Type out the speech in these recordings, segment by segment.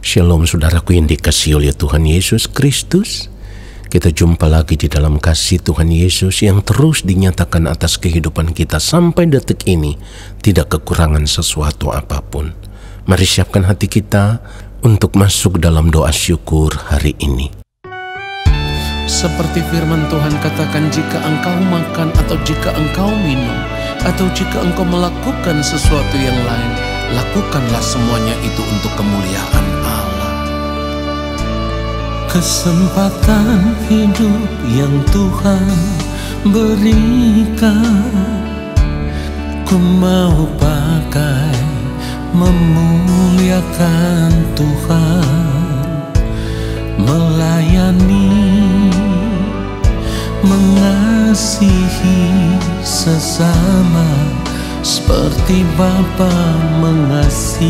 Shalom saudaraku yang dikasihi oleh Tuhan Yesus Kristus. Kita jumpa lagi di dalam kasih Tuhan Yesus yang terus dinyatakan atas kehidupan kita sampai detik ini, tidak kekurangan sesuatu apapun. Mari siapkan hati kita untuk masuk dalam doa syukur hari ini. Seperti firman Tuhan katakan, jika engkau makan atau jika engkau minum atau jika engkau melakukan sesuatu yang lain, lakukanlah semuanya itu untuk kemuliaan Allah. Kesempatan hidup yang Tuhan berikan, ku mau pakai memuliakan Tuhan, melayani, mengasihi sesama seperti Bapa mengasihiku.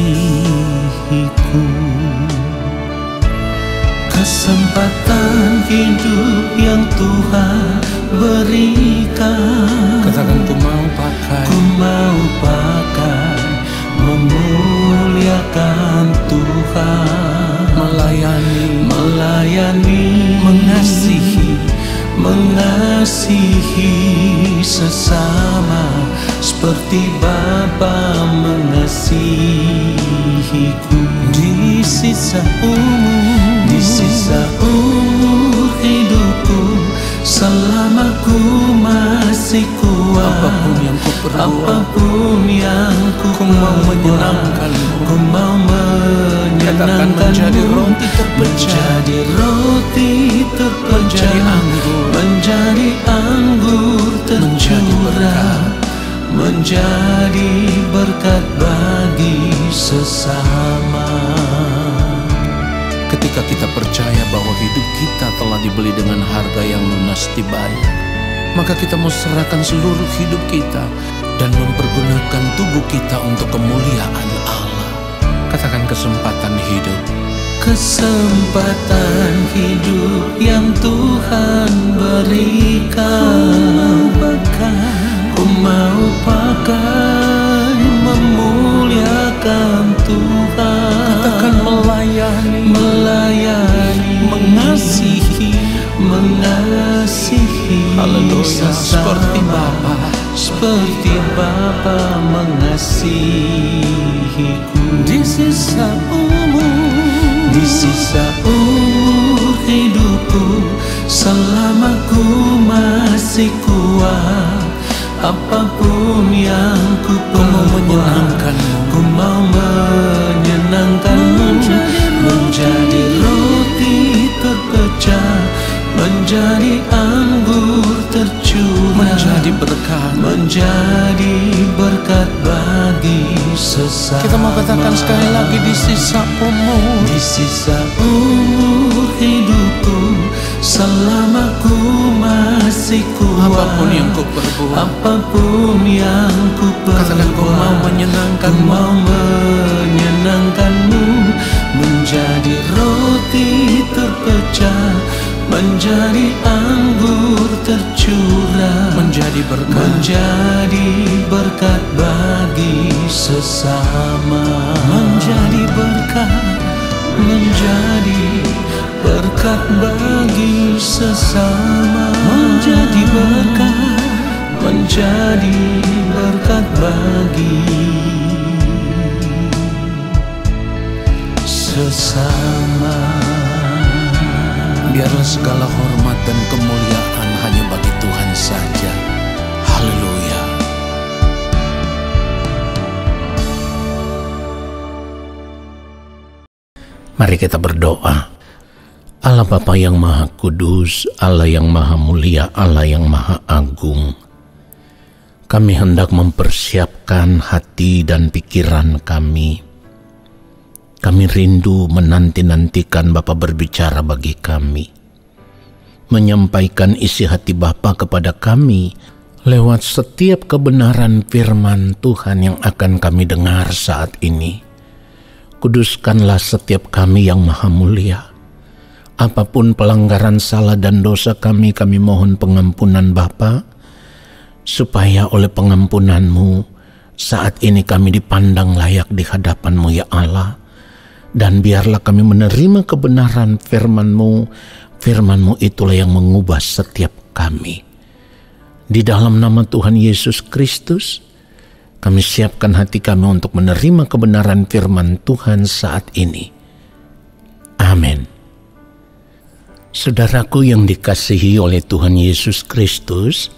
Kesempatan hidup yang Tuhan berikan, Katakan, ku mau pakai, ku mau pakai memuliakan Tuhan, melayani, mengasihi sesama seperti Bapa mengasihiku. Di sisa umur hidupku, selama ku masih kuat, apapun yang ku perbuat, apapun yang ku mau menyenangkanmu, ku mau menyenangkanmu. menjadi roti terpecah, menjadi anggur tercurah, menjadi berkat bagi sesama. Ketika kita percaya bahwa hidup kita telah dibeli dengan harga yang lunas dibayar, maka kita mau serahkan seluruh hidup kita dan mempergunakan tubuh kita untuk kemuliaan Allah. Katakan, kesempatan hidup. Kesempatan hidup yang Tuhan berikan, ku mau pakai memuliakan Tuhan. Katakan, melayani, mengasihi, haleluya, seperti Bapa mengasihiku. Di sisa umur hidupku, selama ku masih kuat, apapun yang ku perbuat, ku mau menyenangkanmu, menjadi roti terpecah, menjadi anggur tercurah, menjadi berkat bagi sesama. Kita mau katakan sekali lagi, di sisa umur hidupku, selama ku masih kuat, apapun yang ku perbuat, katakan, ku mau menyenangkanmu, menjadi roti terpecah, menjadi anggur tercurah, menjadi berkat bagi sesama, menjadi berkat bagi sesama, menjadi berkat bagi sesama. Biarlah segala hormat dan kemuliaan hanya bagi Tuhan saja. Haleluya. Mari kita berdoa. Allah Bapa yang Maha Kudus, Allah yang Maha Mulia, Allah yang Maha Agung, kami hendak mempersiapkan hati dan pikiran kami. Kami rindu menanti-nantikan Bapa berbicara bagi kami, menyampaikan isi hati Bapa kepada kami lewat setiap kebenaran firman Tuhan yang akan kami dengar saat ini. Kuduskanlah setiap kami yang Maha Mulia. Apapun pelanggaran salah dan dosa kami mohon pengampunan Bapa, supaya oleh pengampunan-Mu saat ini kami dipandang layak di hadapan-Mu ya Allah, Dan biarlah kami menerima kebenaran firman-Mu. Firman-Mu itulah yang mengubah setiap kami. Di dalam nama Tuhan Yesus Kristus, kami siapkan hati kami untuk menerima kebenaran firman Tuhan saat ini. Amin. Saudaraku yang dikasihi oleh Tuhan Yesus Kristus,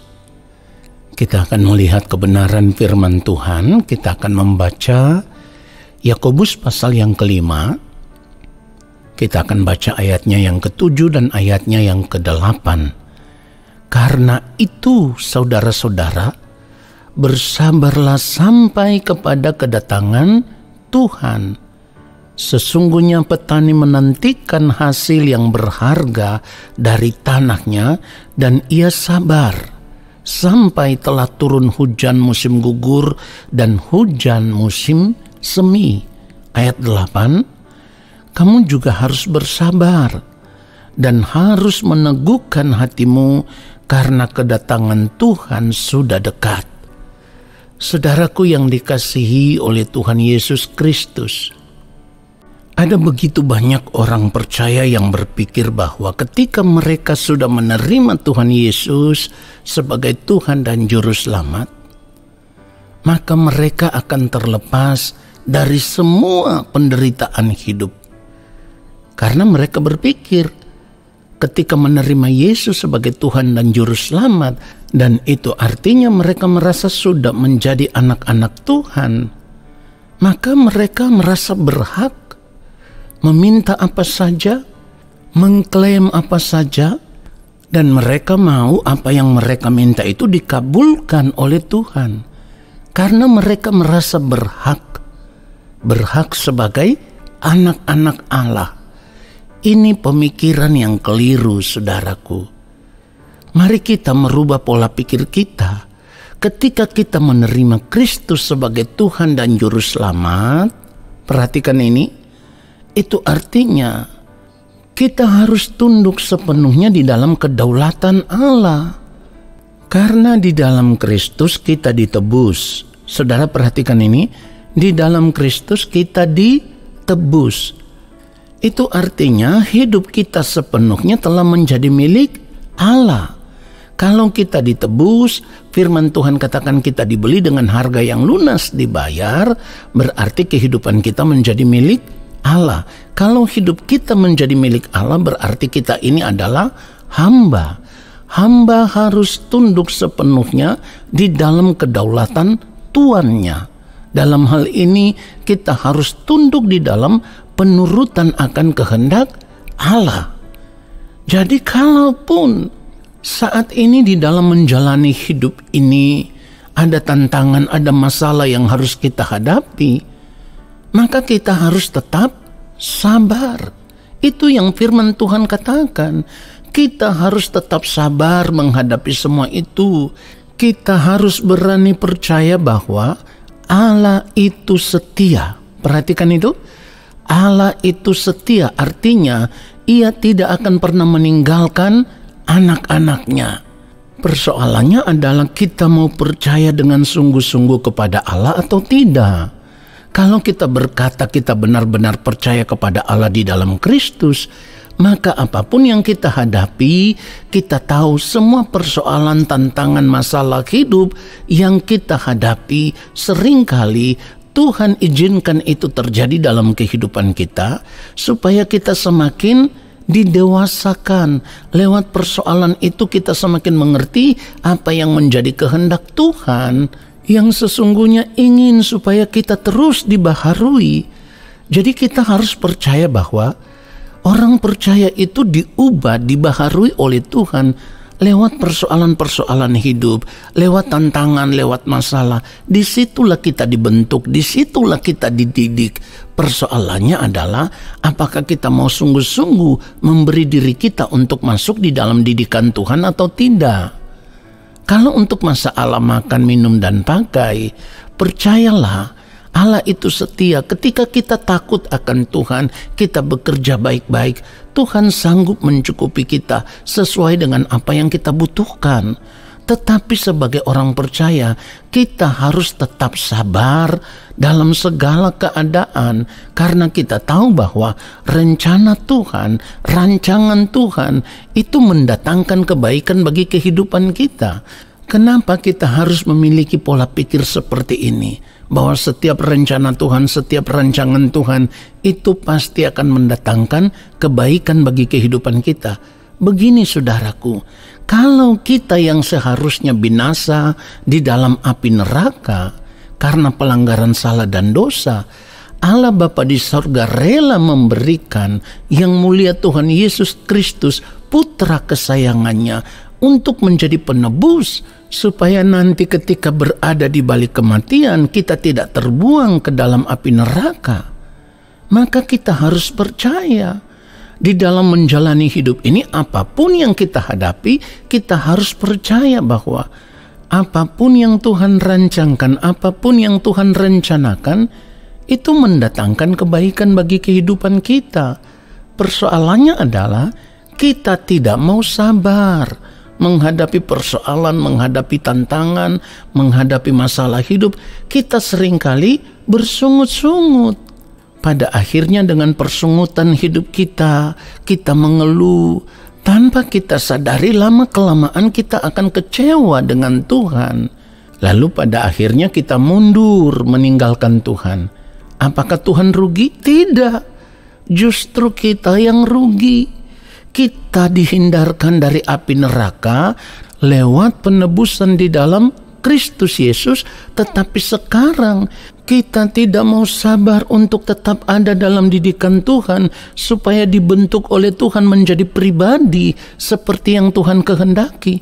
kita akan melihat kebenaran firman Tuhan. Kita akan membaca Yakobus pasal yang ke-5. Kita akan baca ayatnya yang ke-7 dan ayatnya yang ke-8. Karena itu, saudara-saudara, bersabarlah sampai kepada kedatangan Tuhan. Sesungguhnya petani menantikan hasil yang berharga dari tanahnya, dan ia sabar sampai telah turun hujan musim gugur dan hujan musim semi. Ayat 8, kamu juga harus bersabar dan harus meneguhkan hatimu karena kedatangan Tuhan sudah dekat. Saudaraku yang dikasihi oleh Tuhan Yesus Kristus, ada begitu banyak orang percaya yang berpikir bahwa ketika mereka sudah menerima Tuhan Yesus sebagai Tuhan dan Juru Selamat, maka mereka akan terlepas dari semua penderitaan hidup. Karena mereka berpikir ketika menerima Yesus sebagai Tuhan dan Juru Selamat, dan itu artinya mereka merasa sudah menjadi anak-anak Tuhan, maka mereka merasa berhak meminta apa saja, mengklaim apa saja, dan mereka mau apa yang mereka minta itu dikabulkan oleh Tuhan. Karena mereka merasa berhak sebagai anak-anak Allah. Ini pemikiran yang keliru, saudaraku. Mari kita merubah pola pikir kita. Ketika kita menerima Kristus sebagai Tuhan dan Juru Selamat, perhatikan ini, itu artinya kita harus tunduk sepenuhnya di dalam kedaulatan Allah. Karena di dalam Kristus kita ditebus. Saudara perhatikan ini, di dalam Kristus kita ditebus. Itu artinya hidup kita sepenuhnya telah menjadi milik Allah. Kalau kita ditebus, firman Tuhan katakan kita dibeli dengan harga yang lunas dibayar, berarti kehidupan kita menjadi milik Allah. Kalau hidup kita menjadi milik Allah, berarti kita ini adalah hamba. Hamba harus tunduk sepenuhnya di dalam kedaulatan tuannya. Dalam hal ini kita harus tunduk di dalam penurutan akan kehendak Allah. Jadi kalaupun saat ini di dalam menjalani hidup ini ada tantangan, ada masalah yang harus kita hadapi, maka kita harus tetap sabar. Itu yang firman Tuhan katakan. Kita harus tetap sabar menghadapi semua itu. Kita harus berani percaya bahwa Allah itu setia. Perhatikan itu. Allah itu setia, artinya Ia tidak akan pernah meninggalkan anak-anaknya. Persoalannya adalah kita mau percaya dengan sungguh-sungguh kepada Allah atau tidak. Kalau kita berkata kita benar-benar percaya kepada Allah di dalam Kristus, maka apapun yang kita hadapi, kita tahu semua persoalan, tantangan, masalah hidup yang kita hadapi, seringkali Tuhan izinkan itu terjadi dalam kehidupan kita supaya kita semakin didewasakan. Lewat persoalan itu kita semakin mengerti apa yang menjadi kehendak Tuhan yang sesungguhnya ingin supaya kita terus dibaharui. Jadi kita harus percaya bahwa orang percaya itu diubah, dibaharui oleh Tuhan lewat persoalan-persoalan hidup, lewat tantangan, lewat masalah. Disitulah kita dibentuk, disitulah kita dididik. Persoalannya adalah apakah kita mau sungguh-sungguh memberi diri kita untuk masuk di dalam didikan Tuhan atau tidak. Kalau untuk masalah makan, minum, dan pakai, percayalah Allah itu setia. Ketika kita takut akan Tuhan, kita bekerja baik-baik, Tuhan sanggup mencukupi kita sesuai dengan apa yang kita butuhkan. Tetapi sebagai orang percaya, kita harus tetap sabar dalam segala keadaan, karena kita tahu bahwa rencana Tuhan, rancangan Tuhan itu mendatangkan kebaikan bagi kehidupan kita. Kenapa kita harus memiliki pola pikir seperti ini? Bahwa setiap rencana Tuhan, setiap rancangan Tuhan itu pasti akan mendatangkan kebaikan bagi kehidupan kita. Begini saudaraku, kalau kita yang seharusnya binasa di dalam api neraka karena pelanggaran salah dan dosa, Allah Bapa di sorga rela memberikan yang mulia Tuhan Yesus Kristus, putra kesayangannya, untuk menjadi penebus, supaya nanti ketika berada di balik kematian kita tidak terbuang ke dalam api neraka. Maka kita harus percaya di dalam menjalani hidup ini, apapun yang kita hadapi, kita harus percaya bahwa apapun yang Tuhan rancangkan, apapun yang Tuhan rencanakan, itu mendatangkan kebaikan bagi kehidupan kita. Persoalannya adalah kita tidak mau sabar menghadapi persoalan, menghadapi tantangan, menghadapi masalah hidup. Kita seringkali bersungut-sungut. Pada akhirnya dengan persungutan hidup kita mengeluh. Tanpa kita sadari, lama-kelamaan kita akan kecewa dengan Tuhan. Lalu pada akhirnya kita mundur meninggalkan Tuhan. Apakah Tuhan rugi? Tidak. Justru kita yang rugi. Kita dihindarkan dari api neraka lewat penebusan di dalam Kristus Yesus, tetapi sekarang kita tidak mau sabar untuk tetap ada dalam didikan Tuhan, supaya dibentuk oleh Tuhan menjadi pribadi seperti yang Tuhan kehendaki.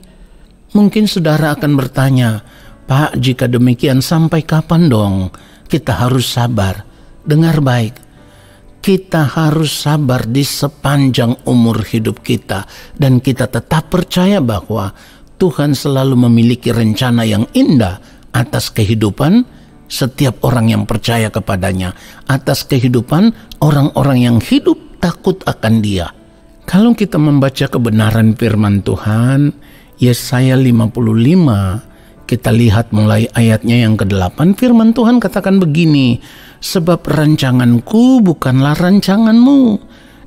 Mungkin saudara akan bertanya, Pak, jika demikian sampai kapan dong kita harus sabar? Dengar baik, kita harus sabar di sepanjang umur hidup kita, dan kita tetap percaya bahwa Tuhan selalu memiliki rencana yang indah atas kehidupan setiap orang yang percaya kepadanya, atas kehidupan orang-orang yang hidup takut akan Dia. Kalau kita membaca kebenaran firman Tuhan, Yesaya 55, kita lihat mulai ayatnya yang ke-8, firman Tuhan katakan begini, sebab rancanganku bukanlah rancanganmu,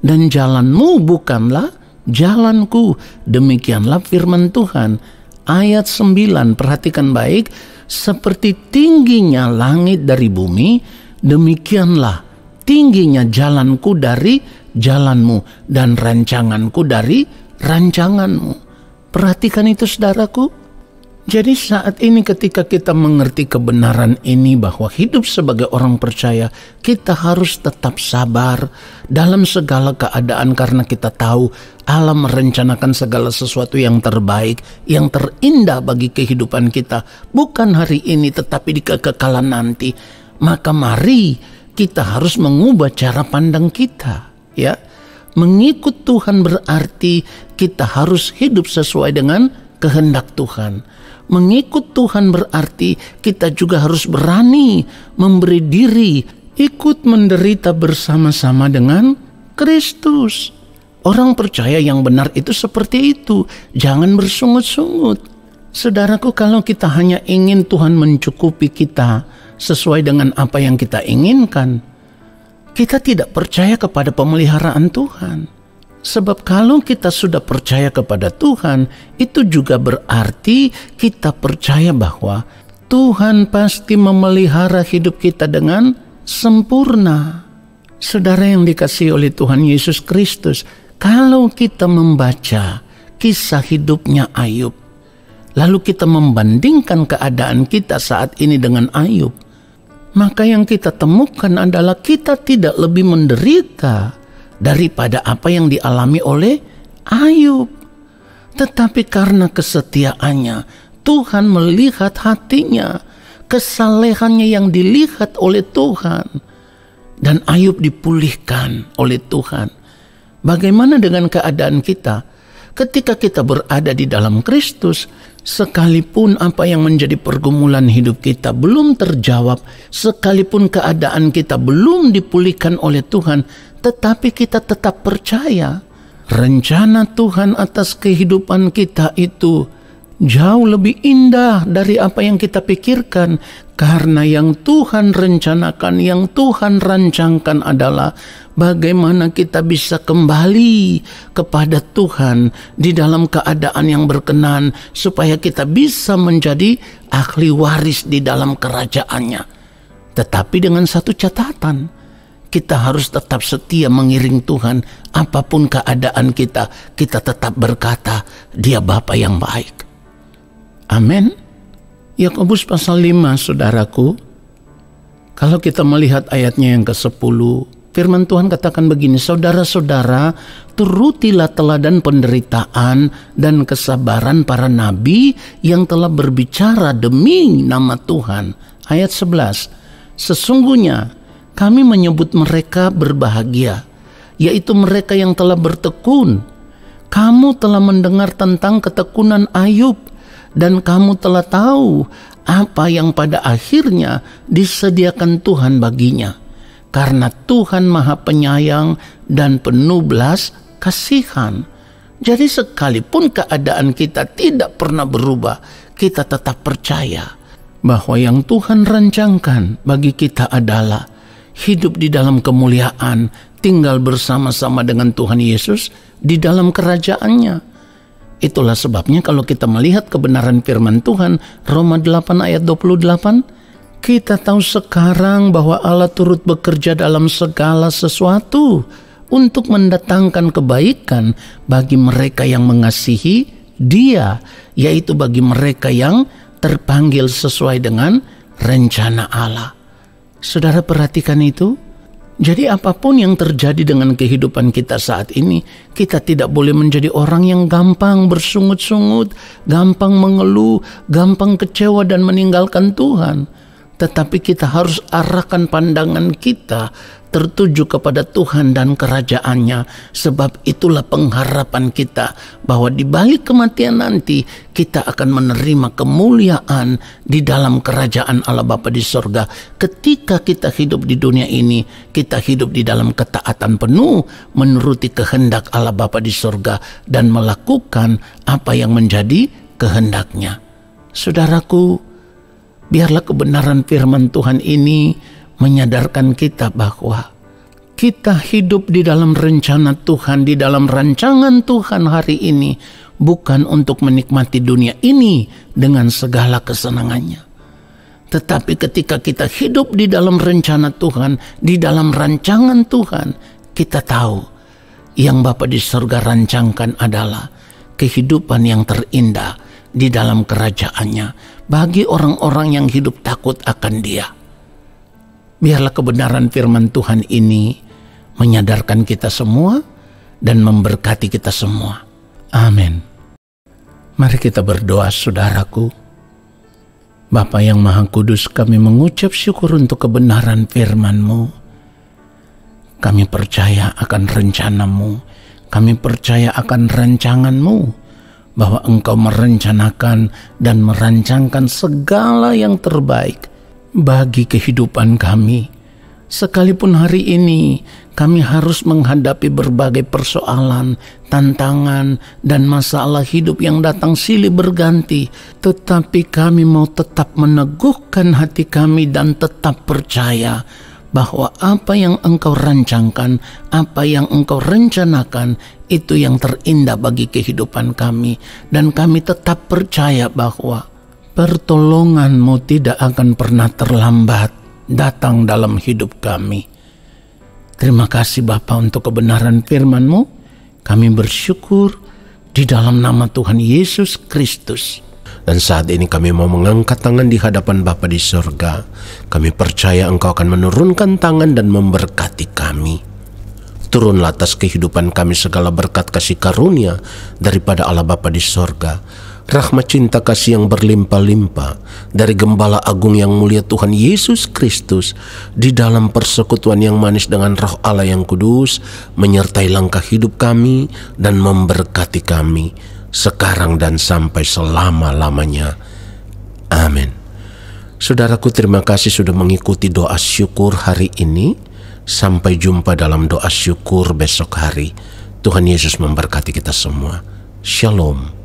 dan jalanmu bukanlah jalanku. Demikianlah firman Tuhan. Ayat 9, perhatikan baik, seperti tingginya langit dari bumi, demikianlah tingginya jalanku dari jalanmu, dan rancanganku dari rancanganmu. Perhatikan itu saudaraku. Jadi saat ini ketika kita mengerti kebenaran ini, bahwa hidup sebagai orang percaya, kita harus tetap sabar dalam segala keadaan, karena kita tahu Allah merencanakan segala sesuatu yang terbaik, yang terindah bagi kehidupan kita, bukan hari ini tetapi di kekekalan nanti. Maka mari kita harus mengubah cara pandang kita, ya. Mengikut Tuhan berarti kita harus hidup sesuai dengan kehendak Tuhan. Mengikut Tuhan berarti kita juga harus berani memberi diri, ikut menderita bersama-sama dengan Kristus. Orang percaya yang benar itu seperti itu. Jangan bersungut-sungut. Saudaraku, kalau kita hanya ingin Tuhan mencukupi kita sesuai dengan apa yang kita inginkan, kita tidak percaya kepada pemeliharaan Tuhan. Sebab kalau kita sudah percaya kepada Tuhan, itu juga berarti kita percaya bahwa Tuhan pasti memelihara hidup kita dengan sempurna. Saudara yang dikasihi oleh Tuhan Yesus Kristus, kalau kita membaca kisah hidupnya Ayub, lalu kita membandingkan keadaan kita saat ini dengan Ayub, maka yang kita temukan adalah kita tidak lebih menderita daripada apa yang dialami oleh Ayub. Tetapi karena kesetiaannya, Tuhan melihat hatinya, kesalehannya yang dilihat oleh Tuhan, dan Ayub dipulihkan oleh Tuhan. Bagaimana dengan keadaan kita? Ketika kita berada di dalam Kristus, sekalipun apa yang menjadi pergumulan hidup kita belum terjawab, sekalipun keadaan kita belum dipulihkan oleh Tuhan, tetapi kita tetap percaya rencana Tuhan atas kehidupan kita itu jauh lebih indah dari apa yang kita pikirkan, karena yang Tuhan rencanakan, yang Tuhan rancangkan adalah bagaimana kita bisa kembali kepada Tuhan di dalam keadaan yang berkenan, supaya kita bisa menjadi ahli waris di dalam kerajaannya. Tetapi dengan satu catatan, kita harus tetap setia mengiring Tuhan. Apapun keadaan kita tetap berkata, Dia Bapa yang baik. Amin. Yakobus pasal 5, saudaraku. Kalau kita melihat ayatnya yang ke-10, firman Tuhan katakan begini, saudara-saudara, turutilah teladan penderitaan dan kesabaran para nabi yang telah berbicara demi nama Tuhan. Ayat 11, sesungguhnya kami menyebut mereka berbahagia, yaitu mereka yang telah bertekun. Kamu telah mendengar tentang ketekunan Ayub, dan kamu telah tahu apa yang pada akhirnya disediakan Tuhan baginya. Karena Tuhan Maha Penyayang dan penuh belas kasihan. Jadi sekalipun keadaan kita tidak pernah berubah, kita tetap percaya bahwa yang Tuhan rancangkan bagi kita adalah hidup di dalam kemuliaan, tinggal bersama-sama dengan Tuhan Yesus di dalam kerajaannya. Itulah sebabnya kalau kita melihat kebenaran firman Tuhan, Roma 8 ayat 28, kita tahu sekarang bahwa Allah turut bekerja dalam segala sesuatu untuk mendatangkan kebaikan bagi mereka yang mengasihi Dia, yaitu bagi mereka yang terpanggil sesuai dengan rencana Allah. Saudara perhatikan itu. Jadi apapun yang terjadi dengan kehidupan kita saat ini, kita tidak boleh menjadi orang yang gampang bersungut-sungut, gampang mengeluh, gampang kecewa dan meninggalkan Tuhan. Tetapi kita harus arahkan pandangan kita tertuju kepada Tuhan dan kerajaannya, sebab itulah pengharapan kita bahwa di balik kematian nanti kita akan menerima kemuliaan di dalam kerajaan Allah Bapa di sorga. Ketika kita hidup di dunia ini, kita hidup di dalam ketaatan penuh menuruti kehendak Allah Bapa di sorga dan melakukan apa yang menjadi kehendaknya. Saudaraku, biarlah kebenaran firman Tuhan ini menyadarkan kita bahwa kita hidup di dalam rencana Tuhan, di dalam rancangan Tuhan hari ini, bukan untuk menikmati dunia ini dengan segala kesenangannya. Tetapi ketika kita hidup di dalam rencana Tuhan, di dalam rancangan Tuhan, kita tahu yang Bapa di surga rancangkan adalah kehidupan yang terindah di dalam kerajaannya bagi orang-orang yang hidup takut akan Dia. Biarlah kebenaran firman Tuhan ini menyadarkan kita semua dan memberkati kita semua. Amin. Mari kita berdoa, saudaraku. Bapa yang Maha Kudus, kami mengucap syukur untuk kebenaran firman-Mu. Kami percaya akan rencana-Mu. Kami percaya akan rancangan-Mu, bahwa Engkau merencanakan dan merancangkan segala yang terbaik bagi kehidupan kami. Sekalipun hari ini kami harus menghadapi berbagai persoalan, tantangan, dan masalah hidup yang datang silih berganti, tetapi kami mau tetap meneguhkan hati kami dan tetap percaya bahwa apa yang Engkau rancangkan, apa yang Engkau rencanakan, itu yang terindah bagi kehidupan kami. Dan kami tetap percaya bahwa pertolongan-Mu tidak akan pernah terlambat datang dalam hidup kami. Terima kasih Bapa untuk kebenaran firman-Mu. Kami bersyukur di dalam nama Tuhan Yesus Kristus. Dan saat ini kami mau mengangkat tangan di hadapan Bapa di surga. Kami percaya Engkau akan menurunkan tangan dan memberkati kami. Turunlah atas kehidupan kami segala berkat kasih karunia daripada Allah Bapa di surga. Rahmat cinta kasih yang berlimpah-limpah dari Gembala Agung yang mulia Tuhan Yesus Kristus di dalam persekutuan yang manis dengan Roh Allah yang kudus menyertai langkah hidup kami dan memberkati kami sekarang dan sampai selama-lamanya. Amin. Saudaraku, terima kasih sudah mengikuti doa syukur hari ini. Sampai jumpa dalam doa syukur besok hari. Tuhan Yesus memberkati kita semua. Shalom.